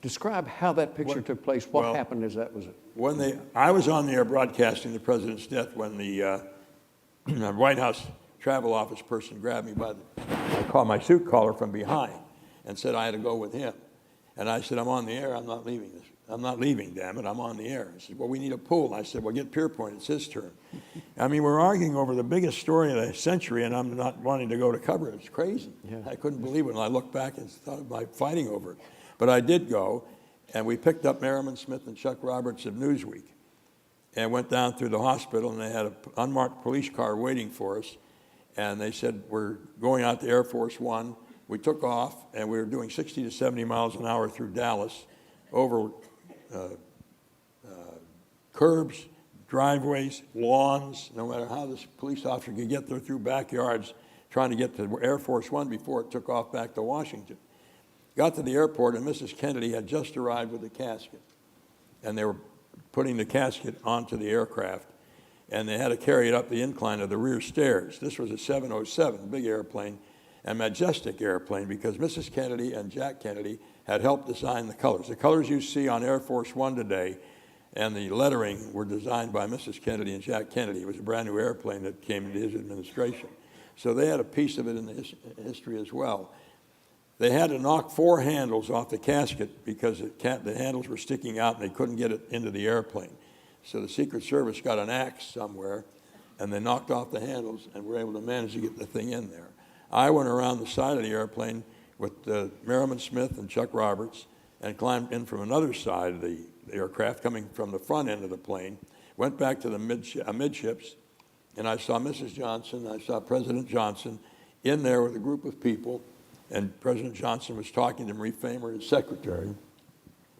Describe how that picture took place. What happened as that was it? I was on the air broadcasting the president's death when the White House travel office person grabbed me by my suit collar from behind and said I had to go with him. And I said, I'm on the air. I'm not leaving this. I'm not leaving, damn it. I'm on the air. He said, well, we need a pool. I said, well, get Pierpoint. It's his turn. I mean, we're arguing over the biggest story of the century, and I'm not wanting to go to cover it. It's crazy. Yeah. I couldn't believe it when I looked back and thought about fighting over it. But I did go, and we picked up Merriman Smith and Chuck Roberts of Newsweek and went down through the hospital, and they had an unmarked police car waiting for us. And they said, we're going out to Air Force One. We took off, and we were doing 60 to 70 miles an hour through Dallas, over curbs, driveways, lawns, no matter how this police officer could get there through backyards, trying to get to Air Force One before it took off back to Washington. Got to the airport, and Mrs. Kennedy had just arrived with the casket. And they were putting the casket onto the aircraft, and they had to carry it up the incline of the rear stairs. This was a 707, big airplane, a majestic airplane, because Mrs. Kennedy and Jack Kennedy had helped design the colors. The colors you see on Air Force One today and the lettering were designed by Mrs. Kennedy and Jack Kennedy. It was a brand new airplane that came into his administration. So they had a piece of it in the history as well. They had to knock 4 handles off the casket because the handles were sticking out and they couldn't get it into the airplane. So the Secret Service got an axe somewhere and they knocked off the handles and were able to manage to get the thing in there. I went around the side of the airplane with Merriman Smith and Chuck Roberts and climbed in from another side of the aircraft, coming from the front end of the plane, went back to the midships, and I saw Mrs. Johnson, I saw President Johnson in there with a group of people, and President Johnson was talking to Marie Famer, his secretary.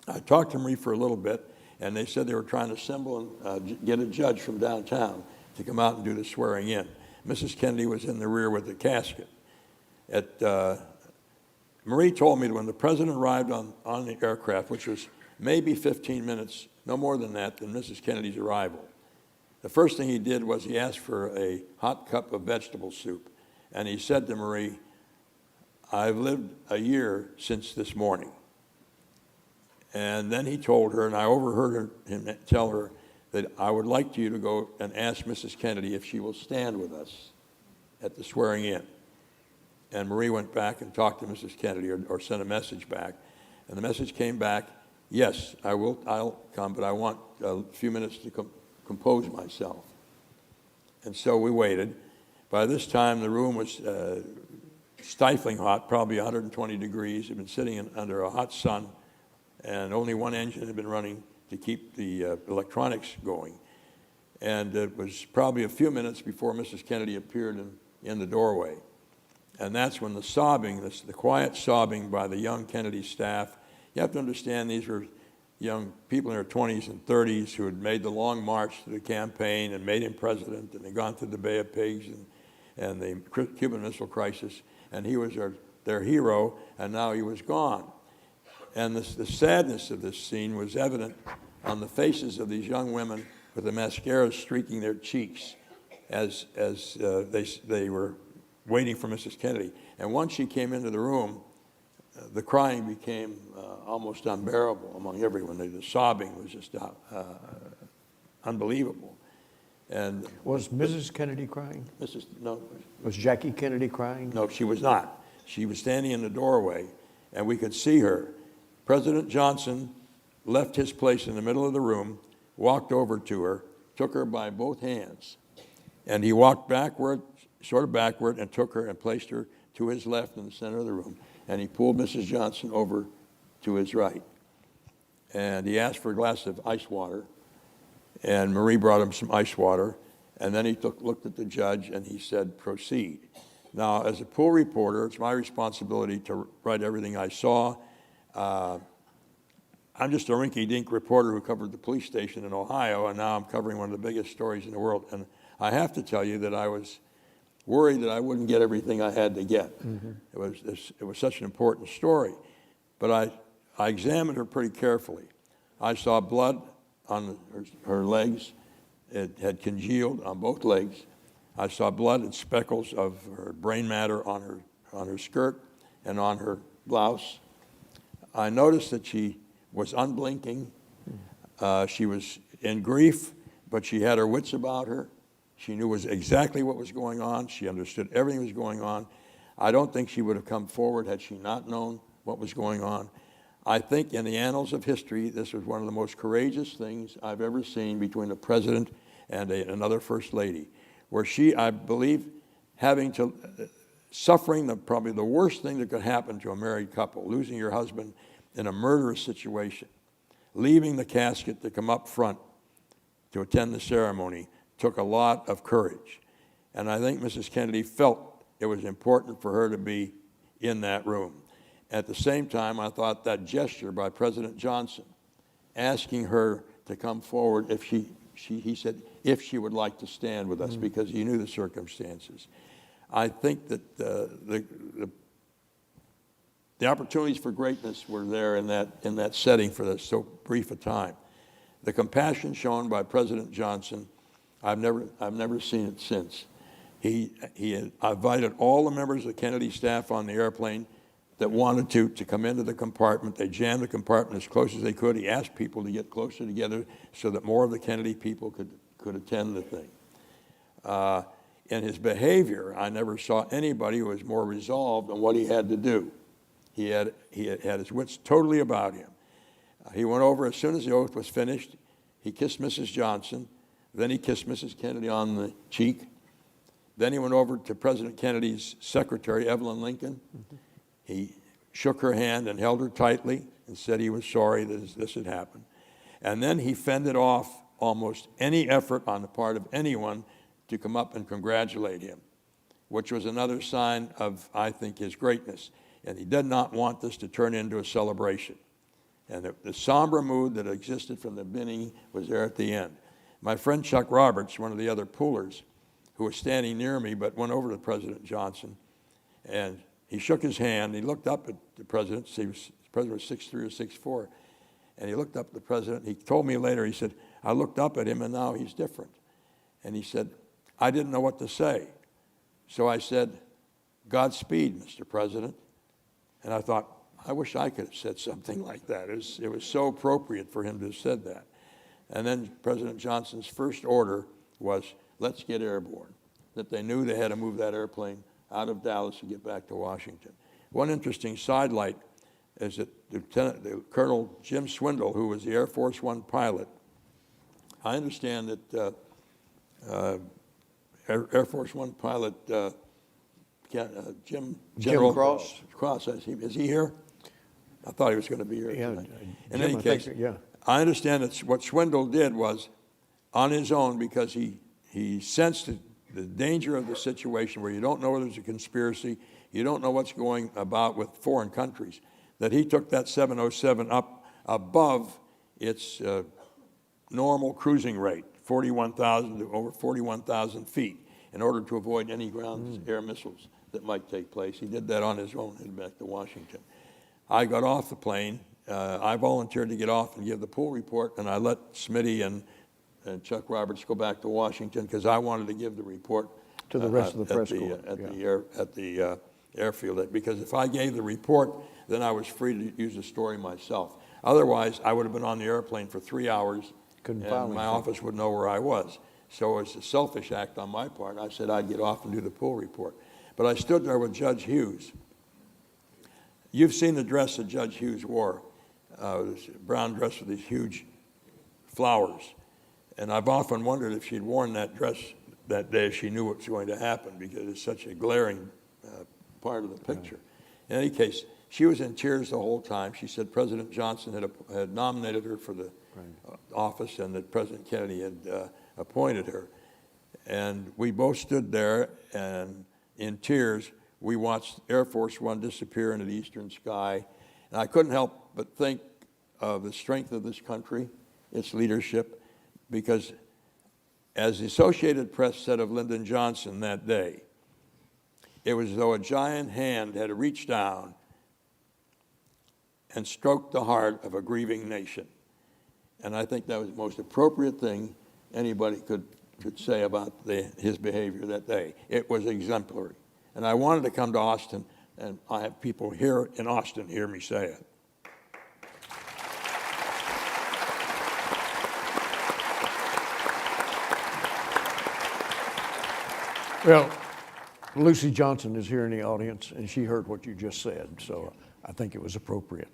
I talked to Marie for a little bit, and they said they were trying to assemble and get a judge from downtown to come out and do the swearing in. Mrs. Kennedy was in the rear with the casket. Marie told me that when the president arrived on the aircraft, which was maybe 15 minutes, no more than that, than Mrs. Kennedy's arrival, the first thing he did was he asked for a hot cup of vegetable soup. And he said to Marie, I've lived a year since this morning. And then he told her, and I overheard him tell her, that I would like you to go and ask Mrs. Kennedy if she will stand with us at the swearing in. And Marie went back and talked to Mrs. Kennedy or sent a message back. And the message came back, yes, I'll come, but I want a few minutes to compose myself. And so we waited. By this time, the room was stifling hot, probably 120 degrees. It had been sitting under a hot sun, and only one engine had been running to keep the electronics going. And it was probably a few minutes before Mrs. Kennedy appeared in the doorway. And that's when the sobbing, the quiet sobbing by the young Kennedy staff. You have to understand these were young people in their 20s and 30s who had made the long march to the campaign and made him president, and they'd gone through the Bay of Pigs and the Cuban Missile Crisis, and he was their hero, and now he was gone. And the sadness of this scene was evident on the faces of these young women with the mascara streaking their cheeks as they were waiting for Mrs. Kennedy. And once she came into the room, the crying became almost unbearable among everyone. The sobbing was just unbelievable. And was Mrs. Kennedy crying? No. Was Jackie Kennedy crying? No, she was not. She was standing in the doorway, and we could see her. President Johnson left his place in the middle of the room, walked over to her, took her by both hands, and he walked backward, sort of backward, and took her and placed her to his left in the center of the room. And he pulled Mrs. Johnson over to his right. And he asked for a glass of ice water, and Marie brought him some ice water. And then he looked at the judge, and he said, proceed. Now, as a pool reporter, it's my responsibility to write everything I saw. I'm just a rinky-dink reporter who covered the police station in Ohio, and now I'm covering one of the biggest stories in the world. And I have to tell you that I was worried that I wouldn't get everything I had to get. Mm-hmm. It was such an important story. But I examined her pretty carefully. I saw blood on her legs. It had congealed on both legs. I saw blood and speckles of her brain matter on her skirt and on her blouse. I noticed that she was unblinking. She was in grief, but she had her wits about her. She knew exactly what was going on. She understood everything that was going on. I don't think she would have come forward had she not known what was going on. I think in the annals of history, this was one of the most courageous things I've ever seen between a president and another first lady, where she, I believe, suffering probably the worst thing that could happen to a married couple, losing your husband in a murderous situation, leaving the casket to come up front to attend the ceremony, took a lot of courage. And I think Mrs. Kennedy felt it was important for her to be in that room. At the same time, I thought that gesture by President Johnson, asking her to come forward he said, if she would like to stand with us, because he knew the circumstances. I think that the opportunities for greatness were there in that setting for so brief a time. The compassion shown by President Johnson, I've never seen it since. He invited all the members of the Kennedy staff on the airplane that wanted to come into the compartment. They jammed the compartment as close as they could. He asked people to get closer together so that more of the Kennedy people could attend the thing. In his behavior, I never saw anybody who was more resolved on what he had to do. He had his wits totally about him. He went over as soon as the oath was finished. He kissed Mrs. Johnson. Then he kissed Mrs. Kennedy on the cheek. Then he went over to President Kennedy's secretary, Evelyn Lincoln. He shook her hand and held her tightly and said he was sorry that this had happened. And then he fended off almost any effort on the part of anyone to come up and congratulate him, which was another sign of, I think, his greatness. And he did not want this to turn into a celebration. And the somber mood that existed from the beginning was there at the end. My friend Chuck Roberts, one of the other poolers, who was standing near me but went over to President Johnson, and he shook his hand. He looked up at the president. The president was 6'3" or 6'4", and he looked up at the president. He told me later, he said, I looked up at him, and now he's different. And he said, I didn't know what to say. So I said, Godspeed, Mr. President. And I thought, I wish I could have said something like that. It was so appropriate for him to have said that. And then President Johnson's first order was, let's get airborne, that they knew they had to move that airplane out of Dallas to get back to Washington. One interesting sidelight is that Colonel Jim Swindle, who was the Air Force One pilot, I understand that Air Force One pilot Jim Cross, is he here? I thought he was going to be here tonight. In any case, I understand that what Swindle did was on his own, because he sensed the danger of the situation where you don't know whether there's a conspiracy, you don't know what's going about with foreign countries, that he took that 707 up above its normal cruising rate, 41,000 to over 41,000 feet, in order to avoid any ground air missiles that might take place. He did that on his own, headed back to Washington. I got off the plane. I volunteered to get off and give the pool report, and I let Smitty and Chuck Roberts go back to Washington because I wanted to give the report to the rest of the press corps at the airfield. Because if I gave the report, then I was free to use the story myself. Otherwise, I would have been on the airplane for 3 hours, and my office would know where I was. So it's a selfish act on my part. I said I'd get off and do the pool report. But I stood there with Judge Hughes. You've seen the dress that Judge Hughes wore, this brown dress with these huge flowers. And I've often wondered if she'd worn that dress that day if she knew what was going to happen, because it's such a glaring part of the picture. In any case, she was in tears the whole time. She said President Johnson had nominated her for the office and that President Kennedy had appointed her. And we both stood there, and in tears, we watched Air Force One disappear into the eastern sky. And I couldn't help but think of the strength of this country, its leadership, because as the Associated Press said of Lyndon Johnson that day, it was as though a giant hand had reached down and stroked the heart of a grieving nation. And I think that was the most appropriate thing anybody could say about his behavior that day. It was exemplary. And I wanted to come to Austin, and I have people here in Austin hear me say it. Well, Lucy Johnson is here in the audience, and she heard what you just said, so I think it was appropriate.